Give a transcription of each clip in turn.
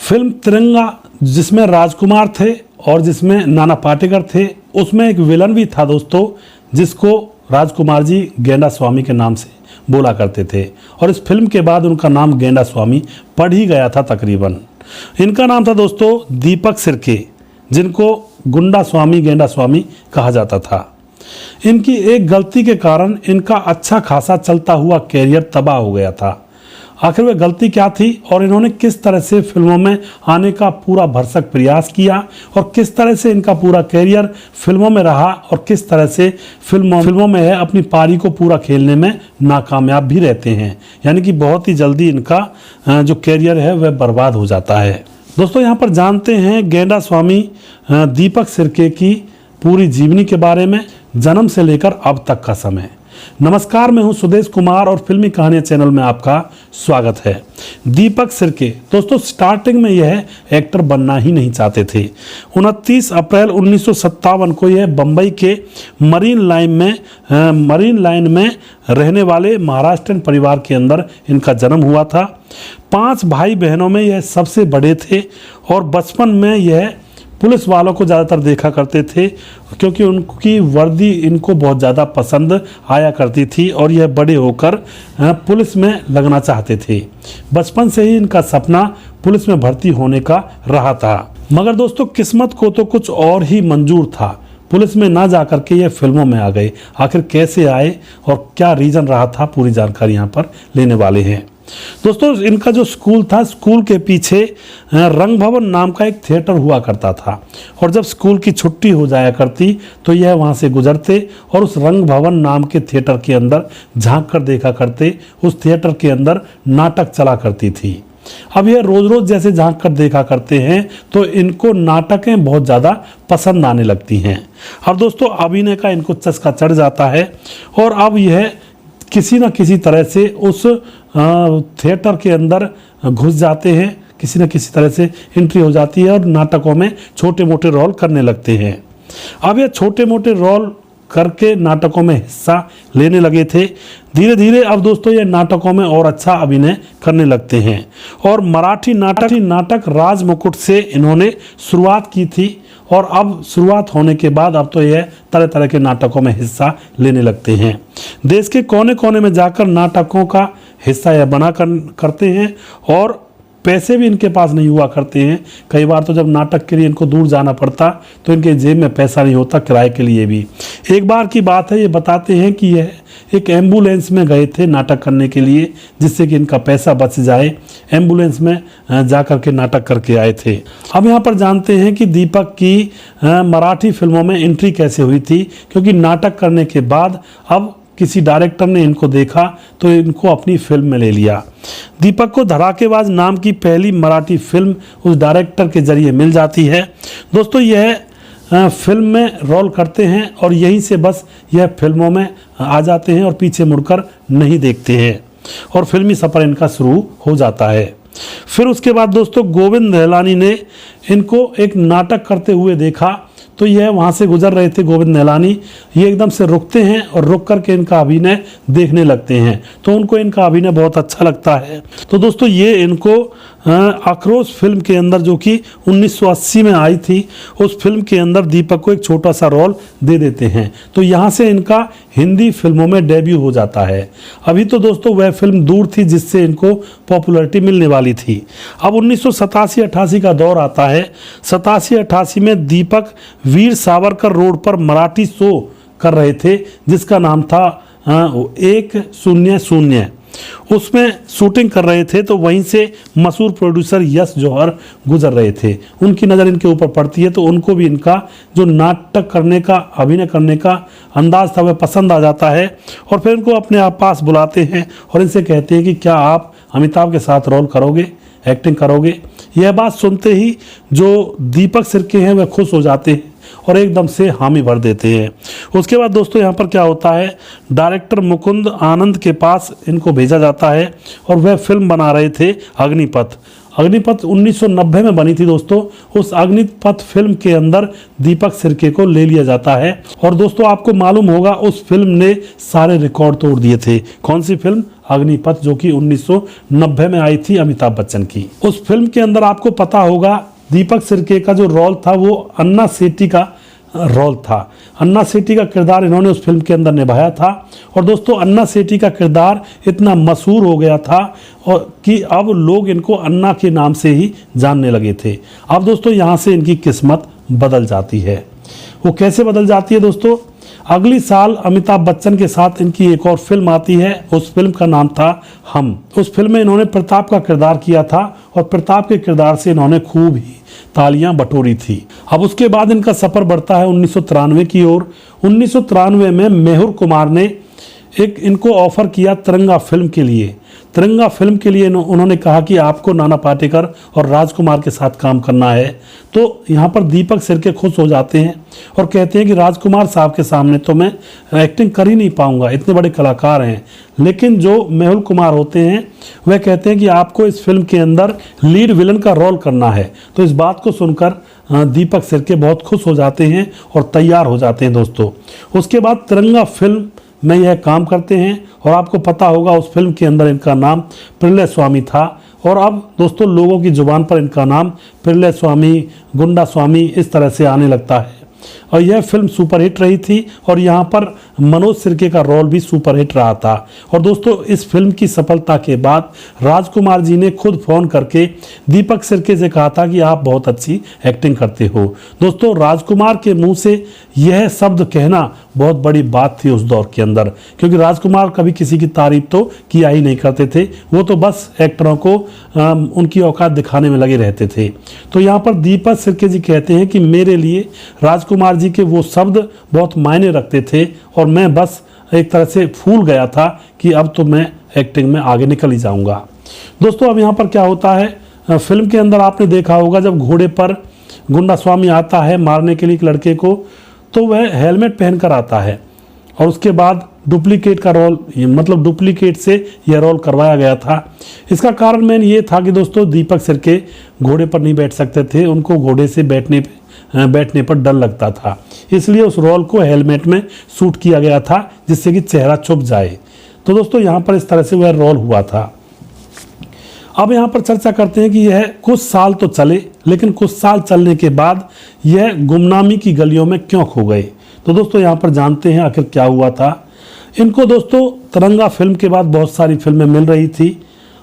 Film तिरंगा जिसमें राजकुमार थे और जिसमें नाना पाटेकर थे, उसमें एक विलन भी था दोस्तों, जिसको राजकुमार जी गेंडा स्वामी के नाम से बोला करते थे। और इस फिल्म के बाद उनका नाम गेंडा स्वामी पड़ ही गया था तकरीबन। इनका नाम था दोस्तों दीपक सिरके, जिनको गुंडा स्वामी गेंडा स्वामी कहा जाता था। इनकी एक गलती के कारण इनका अच्छा खासा चलता हुआ कैरियर तबाह हो गया था। आखिर वह गलती क्या थी और इन्होंने किस तरह से फिल्मों में आने का पूरा भरसक प्रयास किया और किस तरह से इनका पूरा कैरियर फिल्मों में रहा और किस तरह से फिल्मों में है अपनी पारी को पूरा खेलने में नाकामयाब भी रहते हैं, यानी कि बहुत ही जल्दी इनका जो कैरियर है वह बर्बाद हो जाता है। दोस्तों यहाँ पर जानते हैं गेंडा स्वामी दीपक सिरके की पूरी जीवनी के बारे में, जन्म से लेकर अब तक का समय। नमस्कार, मैं हूं सुदेश कुमार और फिल्मी कहानियां चैनल में आपका स्वागत है। दीपक सिरके दोस्तों स्टार्टिंग में यह एक्टर बनना ही नहीं चाहते थे। 29 अप्रैल 1957 को यह बम्बई के मरीन लाइन में रहने वाले महाराष्ट्रियन परिवार के अंदर इनका जन्म हुआ था। 5 भाई बहनों में यह सबसे बड़े थे और बचपन में यह पुलिस वालों को ज़्यादातर देखा करते थे, क्योंकि उनकी वर्दी इनको बहुत ज़्यादा पसंद आया करती थी और यह बड़े होकर पुलिस में लगना चाहते थे। बचपन से ही इनका सपना पुलिस में भर्ती होने का रहा था, मगर दोस्तों किस्मत को तो कुछ और ही मंजूर था। पुलिस में ना जाकर के ये फिल्मों में आ गए। आखिर कैसे आए और क्या रीज़न रहा था, पूरी जानकारी यहाँ पर लेने वाले हैं। दोस्तों इनका जो स्कूल था, स्कूल के पीछे रंग भवन नाम का एक थिएटर हुआ करता था और जब स्कूल की छुट्टी हो जाया करती तो यह वहाँ से गुजरते और उस रंग भवन नाम के थिएटर के अंदर झांक कर देखा करते। उस थिएटर के अंदर नाटक चला करती थी। अब यह रोज रोज जैसे झांक कर देखा करते हैं तो इनको नाटकें बहुत ज़्यादा पसंद आने लगती हैं। अब दोस्तों अभिनय का इनको चस्का चढ़ जाता है और अब यह किसी न किसी तरह से उस थिएटर के अंदर घुस जाते हैं, किसी न किसी तरह से एंट्री हो जाती है और नाटकों में छोटे मोटे रोल करने लगते हैं। अब ये छोटे मोटे रोल करके नाटकों में हिस्सा लेने लगे थे। धीरे धीरे अब दोस्तों ये नाटकों में और अच्छा अभिनय करने लगते हैं और मराठी नाटक राज मुकुट से इन्होंने शुरुआत की थी और अब शुरुआत होने के बाद अब तो यह तरह तरह के नाटकों में हिस्सा लेने लगते हैं। देश के कोने कोने में जाकर नाटकों का हिस्सा यह बना करते हैं और पैसे भी इनके पास नहीं हुआ करते हैं। कई बार तो जब नाटक के लिए इनको दूर जाना पड़ता तो इनके जेब में पैसा नहीं होता किराए के लिए भी। एक बार की बात है, ये बताते हैं कि यह एक एम्बुलेंस में गए थे नाटक करने के लिए, जिससे कि इनका पैसा बच जाए। एम्बुलेंस में जा कर के नाटक करके आए थे। अब यहाँ पर जानते हैं कि दीपक की मराठी फिल्मों में एंट्री कैसे हुई थी, क्योंकि नाटक करने के बाद अब किसी डायरेक्टर ने इनको देखा तो इनको अपनी फिल्म में ले लिया। दीपक को धड़ाकेबाज नाम की पहली मराठी फिल्म उस डायरेक्टर के जरिए मिल जाती है। दोस्तों यह फिल्म में रोल करते हैं और यहीं से बस यह फिल्मों में आ जाते हैं और पीछे मुड़कर नहीं देखते हैं और फिल्मी सफ़र इनका शुरू हो जाता है। फिर उसके बाद दोस्तों गोविंद निहलानी ने इनको एक नाटक करते हुए देखा तो यह वहाँ से गुजर रहे थे गोविंद निहलानी। ये एकदम से रुकते हैं और रुक करके इनका अभिनय देखने लगते हैं तो उनको इनका अभिनय बहुत अच्छा लगता है। तो दोस्तों ये इनको आक्रोश फिल्म के अंदर, जो कि 1980 में आई थी, उस फिल्म के अंदर दीपक को एक छोटा सा रोल दे देते हैं। तो यहाँ से इनका हिंदी फिल्मों में डेब्यू हो जाता है। अभी तो दोस्तों वह फिल्म दूर थी जिससे इनको पॉपुलैरिटी मिलने वाली थी। अब 1987-88 का दौर आता है। 87-88 में दीपक वीर सावरकर रोड पर मराठी शो कर रहे थे जिसका नाम था 100। उसमें शूटिंग कर रहे थे तो वहीं से मशहूर प्रोड्यूसर यश जौहर गुजर रहे थे। उनकी नज़र इनके ऊपर पड़ती है तो उनको भी इनका जो नाटक करने का, अभिनय करने का अंदाज था वह पसंद आ जाता है और फिर इनको अपने पास बुलाते हैं और इनसे कहते हैं कि क्या आप अमिताभ के साथ रोल करोगे, एक्टिंग करोगे। यह बात सुनते ही जो दीपक सिरके हैं वह खुश हो जाते हैं और एकदम से हामी भर देते हैं। उसके बाद दोस्तों यहाँ पर क्या होता है, डायरेक्टर मुकुंद आनंद के पास इनको भेजा जाता है और वह फिल्म बना रहे थे अग्निपथ। अग्निपथ 1990 में बनी थी दोस्तों। उस अग्निपथ फिल्म के अंदर दीपक सिरके को ले लिया जाता है और दोस्तों आपको मालूम होगा उस फिल्म ने सारे रिकॉर्ड तोड़ दिए थे। कौन सी फिल्म? अग्निपथ, जो कि 1990 में आई थी अमिताभ बच्चन की। उस फिल्म के अंदर आपको पता होगा दीपक सिरके का जो रोल था वो अन्ना सेठी का रोल था। अन्ना सेठी का किरदार इन्होंने उस फिल्म के अंदर निभाया था और दोस्तों अन्ना सेठी का किरदार इतना मशहूर हो गया था और कि अब लोग इनको अन्ना के नाम से ही जानने लगे थे। अब दोस्तों यहाँ से इनकी किस्मत बदल जाती है। वो कैसे बदल जाती है दोस्तों? अगली साल अमिताभ बच्चन के साथ इनकी एक और फिल्म आती है। उस फिल्म का नाम था हम। उस फिल्म में इन्होंने प्रताप का किरदार किया था और प्रताप के किरदार से इन्होंने खूब ही तालियां बटोरी थी। अब उसके बाद इनका सफर बढ़ता है 1993 की ओर। 1993 में मेहुल कुमार ने एक इनको ऑफर किया तिरंगा फिल्म के लिए। तिरंगा फिल्म के लिए उन्होंने कहा कि आपको नाना पाटेकर और राजकुमार के साथ काम करना है। तो यहाँ पर दीपक सिरके खुश हो जाते हैं और कहते हैं कि राजकुमार साहब के सामने तो मैं एक्टिंग कर ही नहीं पाऊंगा, इतने बड़े कलाकार हैं। लेकिन जो मेहुल कुमार होते हैं वह कहते हैं कि आपको इस फिल्म के अंदर लीड विलन का रोल करना है। तो इस बात को सुनकर दीपक सिरके बहुत खुश हो जाते हैं और तैयार हो जाते हैं दोस्तों। उसके बाद तिरंगा फिल्म में यह काम करते हैं और आपको पता होगा उस फिल्म के अंदर इनका नाम प्रलय स्वामी था और अब दोस्तों लोगों की जुबान पर इनका नाम प्रलय स्वामी, गुंडा स्वामी इस तरह से आने लगता है और यह फिल्म सुपरहिट रही थी और यहाँ पर मनोज सिरके का रोल भी सुपरहिट रहा था। और दोस्तों इस फिल्म की सफलता के बाद राजकुमार जी ने खुद फोन करके दीपक सिरके से कहा था कि आप बहुत अच्छी एक्टिंग करते हो। दोस्तों राजकुमार के मुंह से यह शब्द कहना बहुत बड़ी बात थी उस दौर के अंदर, क्योंकि राजकुमार कभी किसी की तारीफ तो किया ही नहीं करते थे, वो तो बस एक्टरों को उनकी औकात दिखाने में लगे रहते थे। तो यहाँ पर दीपक सिरके जी कहते हैं कि मेरे लिए राजकुमार जी के वो शब्द बहुत मायने रखते थे और मैं बस एक तरह से फूल गया था कि अब तो मैं एक्टिंग में आगे निकल ही जाऊंगा। दोस्तों अब यहाँ पर क्या होता है, फिल्म के अंदर आपने देखा होगा जब घोड़े पर गुंडा स्वामी आता है मारने के लिए एक लड़के को, तो वह हेलमेट पहनकर आता है और उसके बाद डुप्लीकेट का रोल, मतलब डुप्लीकेट से यह रोल करवाया गया था। इसका कारण मैन ये था कि दोस्तों दीपक सिरके घोड़े पर नहीं बैठ सकते थे, उनको घोड़े से बैठने पर डर लगता था, इसलिए उस रोल को हेलमेट में शूट किया गया था जिससे कि चेहरा छुप जाए। तो दोस्तों यहाँ पर इस तरह से वह रोल हुआ था। अब यहाँ पर चर्चा करते हैं कि यह कुछ साल तो चले, लेकिन कुछ साल चलने के बाद यह गुमनामी की गलियों में क्यों खो गए। तो दोस्तों यहाँ पर जानते हैं आखिर क्या हुआ था। इनको दोस्तों तिरंगा फिल्म के बाद बहुत सारी फिल्में मिल रही थी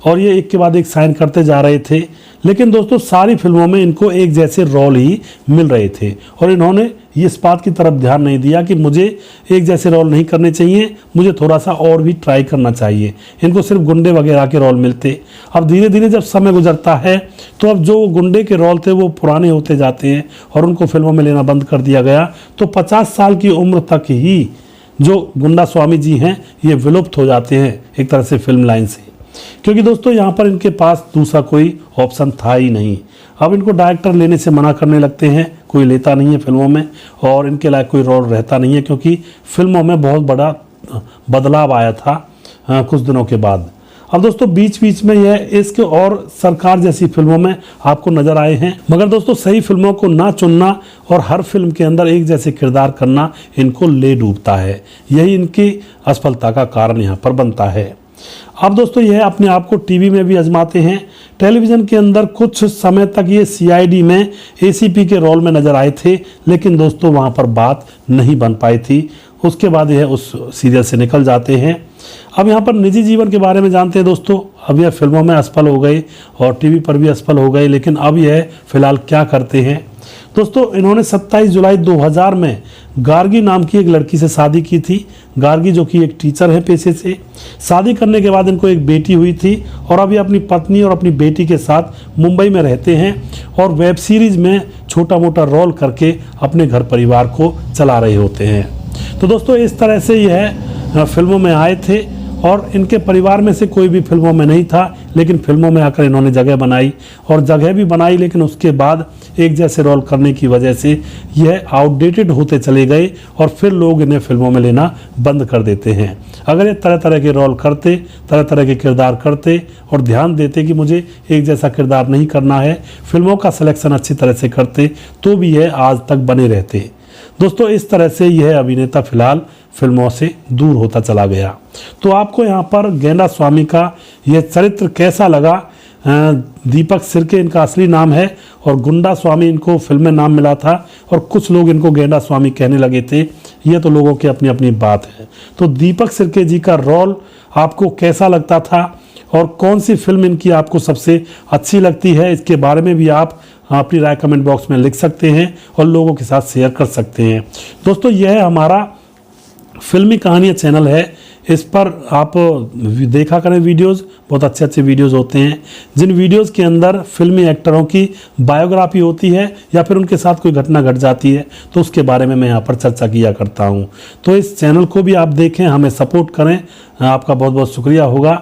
और ये एक के बाद एक साइन करते जा रहे थे, लेकिन दोस्तों सारी फिल्मों में इनको एक जैसे रोल ही मिल रहे थे और इन्होंने इस बात की तरफ ध्यान नहीं दिया कि मुझे एक जैसे रोल नहीं करने चाहिए, मुझे थोड़ा सा और भी ट्राई करना चाहिए। इनको सिर्फ गुंडे वगैरह के रोल मिलते। अब धीरे धीरे जब समय गुजरता है तो अब जो गुंडे के रोल थे वो पुराने होते जाते हैं और उनको फिल्मों में लेना बंद कर दिया गया। तो 50 साल की उम्र तक ही जो गुंडा स्वामी जी हैं ये विलुप्त हो जाते हैं एक तरह से फिल्म लाइन से, क्योंकि दोस्तों यहाँ पर इनके पास दूसरा कोई ऑप्शन था ही नहीं। अब इनको डायरेक्टर लेने से मना करने लगते हैं, कोई लेता नहीं है फिल्मों में और इनके लायक कोई रोल रहता नहीं है, क्योंकि फिल्मों में बहुत बड़ा बदलाव आया था कुछ दिनों के बाद। अब दोस्तों बीच बीच में यह इश्क और सरकार जैसी फिल्मों में आपको नजर आए हैं, मगर दोस्तों सही फिल्मों को ना चुनना और हर फिल्म के अंदर एक जैसे किरदार करना इनको ले डूबता है। यही इनकी असफलता का कारण यहाँ पर बनता है। अब दोस्तों यह अपने आप को टीवी में भी आजमाते हैं। टेलीविज़न के अंदर कुछ समय तक ये सीआईडी में एसीपी के रोल में नजर आए थे, लेकिन दोस्तों वहाँ पर बात नहीं बन पाई थी। उसके बाद यह उस सीरियल से निकल जाते हैं। अब यहाँ पर निजी जीवन के बारे में जानते हैं दोस्तों। अब यह फिल्मों में असफल हो गए और टीवी पर भी असफल हो गए, लेकिन अब यह फिलहाल क्या करते हैं दोस्तों, इन्होंने 27 जुलाई 2000 में गार्गी नाम की एक लड़की से शादी की थी। गार्गी जो कि एक टीचर है पेशे से। शादी करने के बाद इनको एक बेटी हुई थी और अभी अपनी पत्नी और अपनी बेटी के साथ मुंबई में रहते हैं और वेब सीरीज में छोटा मोटा रोल करके अपने घर परिवार को चला रहे होते हैं। तो दोस्तों इस तरह से यह फिल्मों में आए थे और इनके परिवार में से कोई भी फिल्मों में नहीं था, लेकिन फिल्मों में आकर इन्होंने जगह बनाई और जगह भी बनाई, लेकिन उसके बाद एक जैसे रोल करने की वजह से यह आउटडेटेड होते चले गए और फिर लोग इन्हें फिल्मों में लेना बंद कर देते हैं। अगर ये तरह तरह के रोल करते, तरह तरह के किरदार करते और ध्यान देते कि मुझे एक जैसा किरदार नहीं करना है, फिल्मों का सिलेक्शन अच्छी तरह से करते, तो भी यह आज तक बने रहते। दोस्तों, इस तरह से यह अभिनेता फिलहाल फिल्मों से दूर होता चला गया। तो आपको यहाँ पर गेंडा स्वामी का यह चरित्र कैसा लगा? दीपक सिरके इनका असली नाम है और गुंडा स्वामी इनको फिल्म में नाम मिला था और कुछ लोग इनको गेंडा स्वामी कहने लगे थे। ये तो लोगों की अपनी अपनी बात है। तो दीपक सिरके जी का रोल आपको कैसा लगता था और कौन सी फिल्म इनकी आपको सबसे अच्छी लगती है, इसके बारे में भी आप अपनी राय कमेंट बॉक्स में लिख सकते हैं और लोगों के साथ शेयर कर सकते हैं। दोस्तों, यह हमारा फिल्मी कहानियाँ चैनल है, इस पर आप देखा करें वीडियोस, बहुत अच्छे अच्छे वीडियोस होते हैं जिन वीडियोस के अंदर फिल्मी एक्टरों की बायोग्राफी होती है या फिर उनके साथ कोई घटना घट जाती है तो उसके बारे में मैं यहाँ पर चर्चा किया करता हूँ। तो इस चैनल को भी आप देखें, हमें सपोर्ट करें, आपका बहुत बहुत शुक्रिया होगा।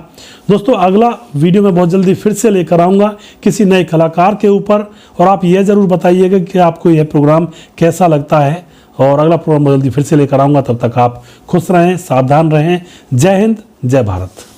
दोस्तों, अगला वीडियो मैं बहुत जल्दी फिर से लेकर आऊँगा किसी नए कलाकार के ऊपर, और आप यह ज़रूर बताइएगा कि आपको यह प्रोग्राम कैसा लगता है। और अगला प्रोग्राम जल्दी फिर से लेकर आऊँगा, तब तक आप खुश रहें, सावधान रहें। जय हिंद, जय भारत।